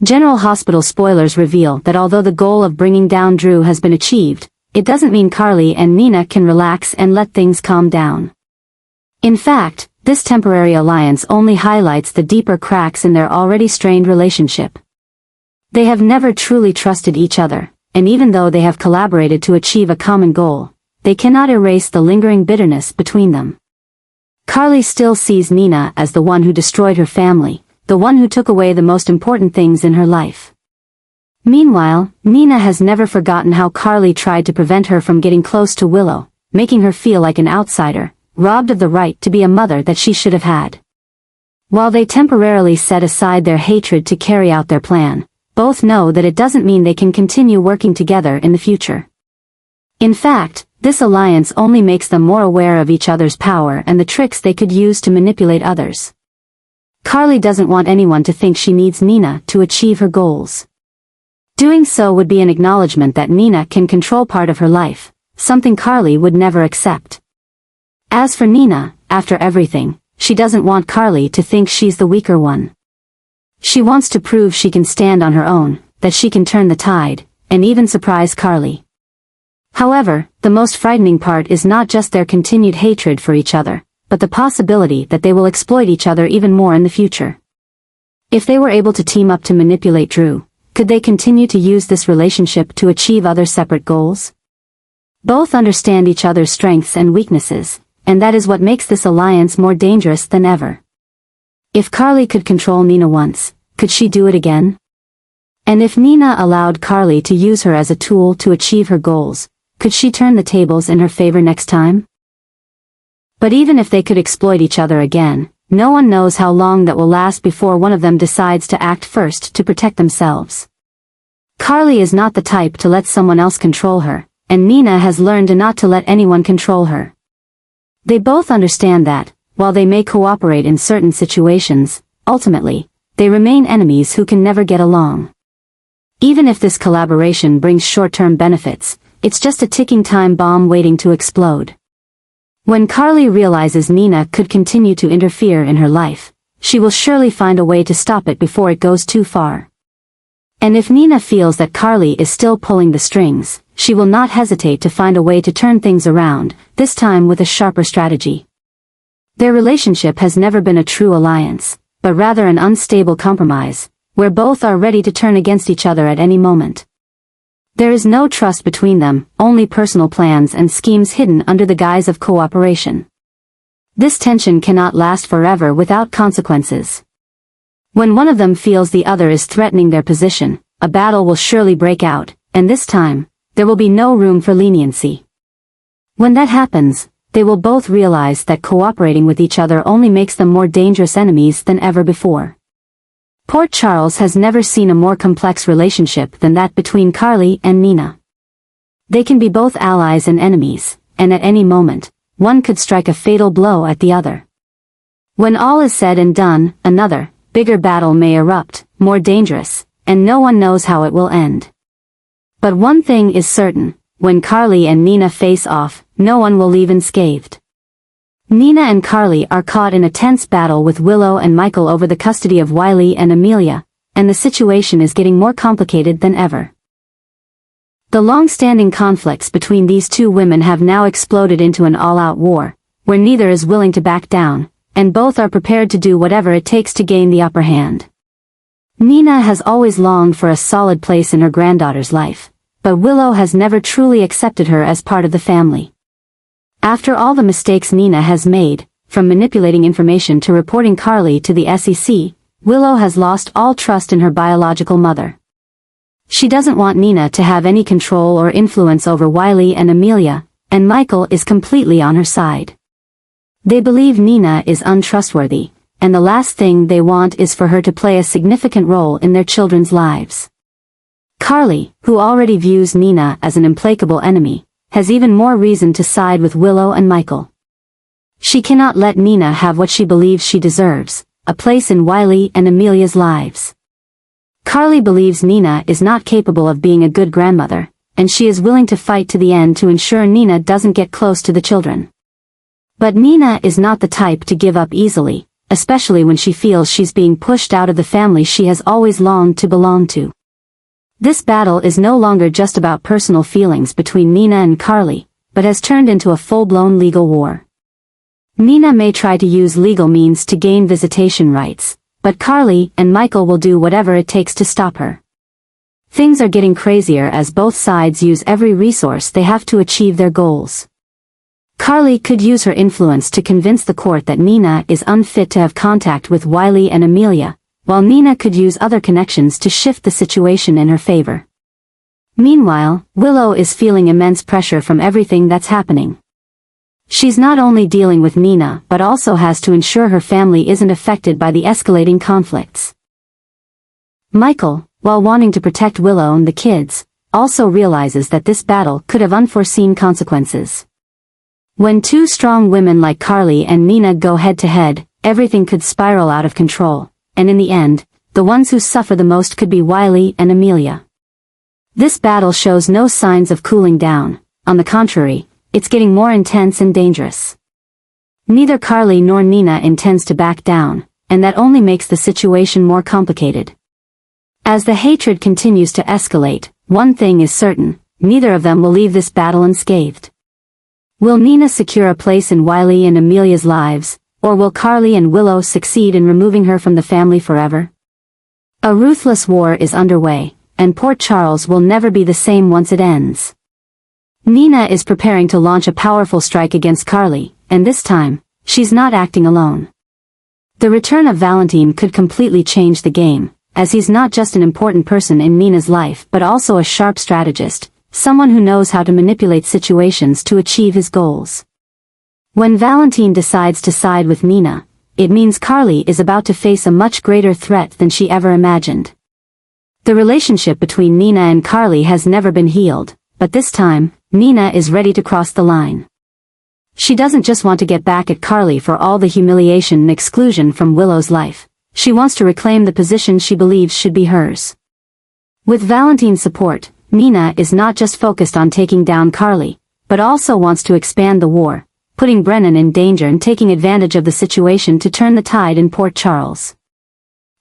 General Hospital spoilers reveal that although the goal of bringing down Drew has been achieved, it doesn't mean Carly and Nina can relax and let things calm down. In fact, this temporary alliance only highlights the deeper cracks in their already strained relationship. They have never truly trusted each other, and even though they have collaborated to achieve a common goal, they cannot erase the lingering bitterness between them. Carly still sees Nina as the one who destroyed her family, the one who took away the most important things in her life. Meanwhile, Nina has never forgotten how Carly tried to prevent her from getting close to Willow, making her feel like an outsider, robbed of the right to be a mother that she should have had. While they temporarily set aside their hatred to carry out their plan, both know that it doesn't mean they can continue working together in the future. In fact, this alliance only makes them more aware of each other's power and the tricks they could use to manipulate others. Carly doesn't want anyone to think she needs Nina to achieve her goals. Doing so would be an acknowledgement that Nina can control part of her life, something Carly would never accept. As for Nina, after everything, she doesn't want Carly to think she's the weaker one. She wants to prove she can stand on her own, that she can turn the tide, and even surprise Carly. However, the most frightening part is not just their continued hatred for each other, but the possibility that they will exploit each other even more in the future. If they were able to team up to manipulate Drew, could they continue to use this relationship to achieve other separate goals? Both understand each other's strengths and weaknesses, and that is what makes this alliance more dangerous than ever. If Carly could control Nina once, could she do it again? And if Nina allowed Carly to use her as a tool to achieve her goals, could she turn the tables in her favor next time? But even if they could exploit each other again, no one knows how long that will last before one of them decides to act first to protect themselves. Carly is not the type to let someone else control her, and Nina has learned not to let anyone control her. They both understand that, while they may cooperate in certain situations, ultimately, they remain enemies who can never get along. Even if this collaboration brings short-term benefits, it's just a ticking time bomb waiting to explode. When Carly realizes Nina could continue to interfere in her life, she will surely find a way to stop it before it goes too far. And if Nina feels that Carly is still pulling the strings, she will not hesitate to find a way to turn things around, this time with a sharper strategy. Their relationship has never been a true alliance, but rather an unstable compromise, where both are ready to turn against each other at any moment. There is no trust between them, only personal plans and schemes hidden under the guise of cooperation. This tension cannot last forever without consequences. When one of them feels the other is threatening their position, a battle will surely break out, and this time, there will be no room for leniency. When that happens, they will both realize that cooperating with each other only makes them more dangerous enemies than ever before. Port Charles has never seen a more complex relationship than that between Carly and Nina. They can be both allies and enemies, and at any moment, one could strike a fatal blow at the other. When all is said and done, another, bigger battle may erupt, more dangerous, and no one knows how it will end. But one thing is certain, when Carly and Nina face off, no one will leave unscathed. Nina and Carly are caught in a tense battle with Willow and Michael over the custody of Wiley and Amelia, and the situation is getting more complicated than ever. The long-standing conflicts between these two women have now exploded into an all-out war, where neither is willing to back down, and both are prepared to do whatever it takes to gain the upper hand. Nina has always longed for a solid place in her granddaughter's life, but Willow has never truly accepted her as part of the family. After all the mistakes Nina has made, from manipulating information to reporting Carly to the SEC, Willow has lost all trust in her biological mother. She doesn't want Nina to have any control or influence over Wiley and Amelia, and Michael is completely on her side. They believe Nina is untrustworthy, and the last thing they want is for her to play a significant role in their children's lives. Carly, who already views Nina as an implacable enemy, has even more reason to side with Willow and Michael. She cannot let Nina have what she believes she deserves, a place in Wiley and Amelia's lives. Carly believes Nina is not capable of being a good grandmother, and she is willing to fight to the end to ensure Nina doesn't get close to the children. But Nina is not the type to give up easily, especially when she feels she's being pushed out of the family she has always longed to belong to. This battle is no longer just about personal feelings between Nina and Carly, but has turned into a full-blown legal war. Nina may try to use legal means to gain visitation rights, but Carly and Michael will do whatever it takes to stop her. Things are getting crazier as both sides use every resource they have to achieve their goals. Carly could use her influence to convince the court that Nina is unfit to have contact with Wiley and Amelia, while Nina could use other connections to shift the situation in her favor. Meanwhile, Willow is feeling immense pressure from everything that's happening. She's not only dealing with Nina but also has to ensure her family isn't affected by the escalating conflicts. Michael, while wanting to protect Willow and the kids, also realizes that this battle could have unforeseen consequences. When two strong women like Carly and Nina go head-to-head, everything could spiral out of control, and in the end, the ones who suffer the most could be Wiley and Amelia. This battle shows no signs of cooling down. On the contrary, it's getting more intense and dangerous. Neither Carly nor Nina intends to back down, and that only makes the situation more complicated. As the hatred continues to escalate, one thing is certain: neither of them will leave this battle unscathed. Will Nina secure a place in Wiley and Amelia's lives, or will Carly and Willow succeed in removing her from the family forever? A ruthless war is underway, and Port Charles will never be the same once it ends. Nina is preparing to launch a powerful strike against Carly, and this time, she's not acting alone. The return of Valentin could completely change the game, as he's not just an important person in Nina's life but also a sharp strategist, someone who knows how to manipulate situations to achieve his goals. When Valentin decides to side with Nina, it means Carly is about to face a much greater threat than she ever imagined. The relationship between Nina and Carly has never been healed, but this time, Nina is ready to cross the line. She doesn't just want to get back at Carly for all the humiliation and exclusion from Willow's life. She wants to reclaim the position she believes should be hers. With Valentin's support, Nina is not just focused on taking down Carly, but also wants to expand the war, putting Brennan in danger and taking advantage of the situation to turn the tide in Port Charles.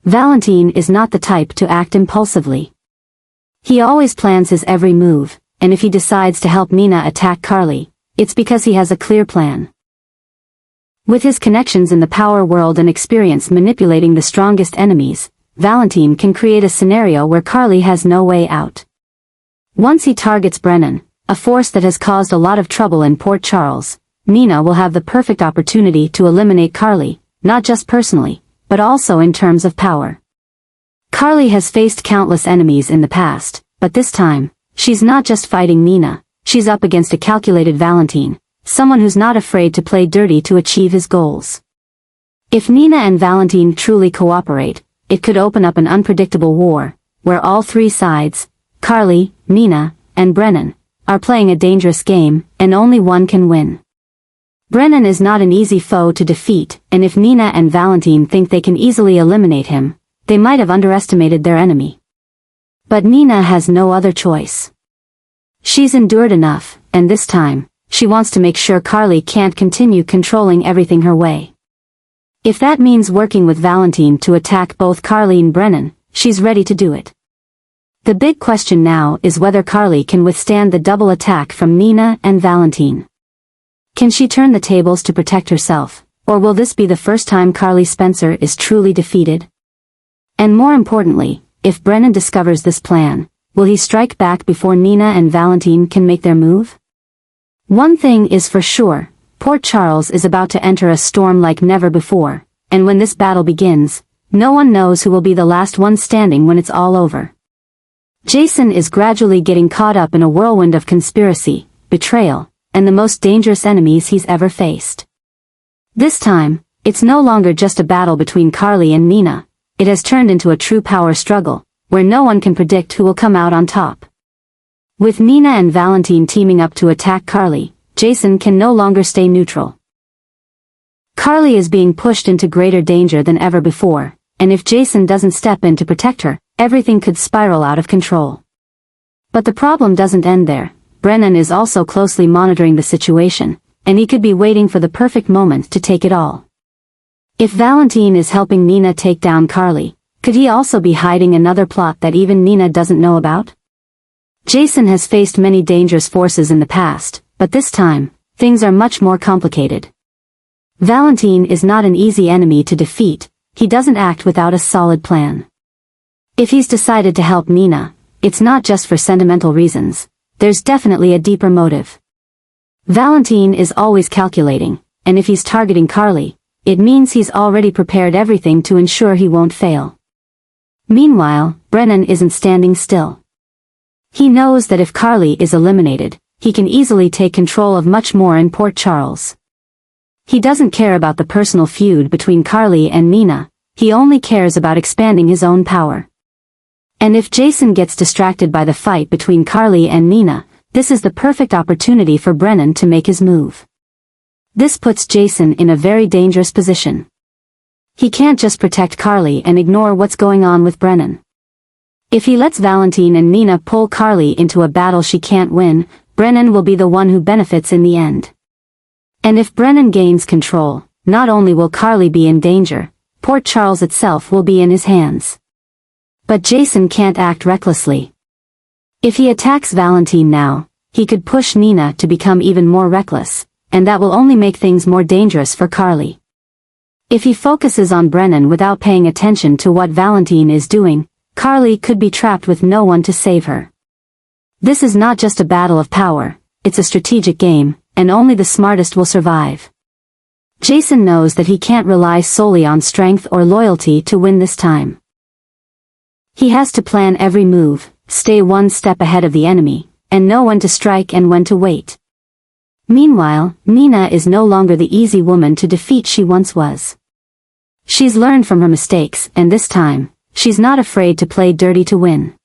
Valentin is not the type to act impulsively. He always plans his every move, and if he decides to help Nina attack Carly, it's because he has a clear plan. With his connections in the power world and experience manipulating the strongest enemies, Valentin can create a scenario where Carly has no way out. Once he targets Brennan, a force that has caused a lot of trouble in Port Charles, Nina will have the perfect opportunity to eliminate Carly, not just personally, but also in terms of power. Carly has faced countless enemies in the past, but this time, she's not just fighting Nina, she's up against a calculated Valentin, someone who's not afraid to play dirty to achieve his goals. If Nina and Valentin truly cooperate, it could open up an unpredictable war, where all three sides, Carly, Nina, and Brennan, are playing a dangerous game, and only one can win. Brennan is not an easy foe to defeat, and if Nina and Valentin think they can easily eliminate him, they might have underestimated their enemy. But Nina has no other choice. She's endured enough, and this time, she wants to make sure Carly can't continue controlling everything her way. If that means working with Valentin to attack both Carly and Brennan, she's ready to do it. The big question now is whether Carly can withstand the double attack from Nina and Valentin. Can she turn the tables to protect herself, or will this be the first time Carly Spencer is truly defeated? And more importantly, if Brennan discovers this plan, will he strike back before Nina and Valentin can make their move? One thing is for sure, Port Charles is about to enter a storm like never before, and when this battle begins, no one knows who will be the last one standing when it's all over. Jason is gradually getting caught up in a whirlwind of conspiracy, betrayal, and the most dangerous enemies he's ever faced. This time, it's no longer just a battle between Carly and Nina, it has turned into a true power struggle, where no one can predict who will come out on top. With Nina and Valentin teaming up to attack Carly, Jason can no longer stay neutral. Carly is being pushed into greater danger than ever before, and if Jason doesn't step in to protect her, everything could spiral out of control. But the problem doesn't end there. Brennan is also closely monitoring the situation, and he could be waiting for the perfect moment to take it all. If Valentin is helping Nina take down Carly, could he also be hiding another plot that even Nina doesn't know about? Jason has faced many dangerous forces in the past, but this time, things are much more complicated. Valentin is not an easy enemy to defeat, he doesn't act without a solid plan. If he's decided to help Nina, it's not just for sentimental reasons, there's definitely a deeper motive. Valentin is always calculating, and if he's targeting Carly, it means he's already prepared everything to ensure he won't fail. Meanwhile, Brennan isn't standing still. He knows that if Carly is eliminated, he can easily take control of much more in Port Charles. He doesn't care about the personal feud between Carly and Nina, he only cares about expanding his own power. And if Jason gets distracted by the fight between Carly and Nina, this is the perfect opportunity for Brennan to make his move. This puts Jason in a very dangerous position. He can't just protect Carly and ignore what's going on with Brennan. If he lets Valentin and Nina pull Carly into a battle she can't win, Brennan will be the one who benefits in the end. And if Brennan gains control, not only will Carly be in danger, Port Charles itself will be in his hands. But Jason can't act recklessly. If he attacks Valentin now, he could push Nina to become even more reckless, and that will only make things more dangerous for Carly. If he focuses on Brennan without paying attention to what Valentin is doing, Carly could be trapped with no one to save her. This is not just a battle of power, it's a strategic game, and only the smartest will survive. Jason knows that he can't rely solely on strength or loyalty to win this time. He has to plan every move, stay one step ahead of the enemy, and know when to strike and when to wait. Meanwhile, Nina is no longer the easy woman to defeat she once was. She's learned from her mistakes, and this time, she's not afraid to play dirty to win.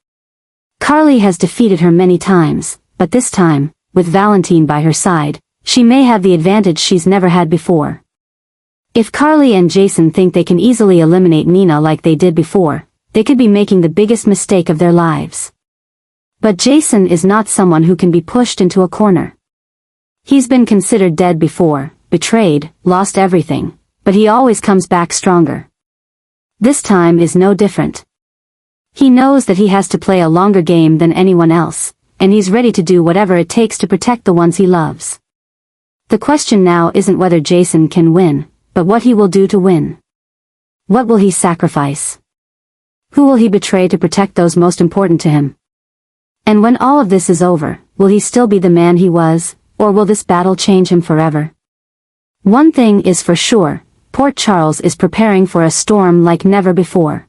Carly has defeated her many times, but this time, with Valentin by her side, she may have the advantage she's never had before. If Carly and Jason think they can easily eliminate Nina like they did before, they could be making the biggest mistake of their lives. But Jason is not someone who can be pushed into a corner. He's been considered dead before, betrayed, lost everything, but he always comes back stronger. This time is no different. He knows that he has to play a longer game than anyone else, and he's ready to do whatever it takes to protect the ones he loves. The question now isn't whether Jason can win, but what he will do to win. What will he sacrifice? Who will he betray to protect those most important to him? And when all of this is over, will he still be the man he was, or will this battle change him forever? One thing is for sure, Port Charles is preparing for a storm like never before.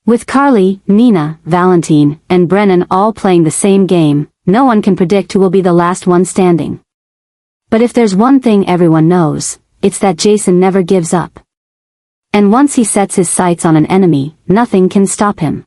With Carly, Nina, Valentin, and Brennan all playing the same game, no one can predict who will be the last one standing. But if there's one thing everyone knows, it's that Jason never gives up. And once he sets his sights on an enemy, nothing can stop him.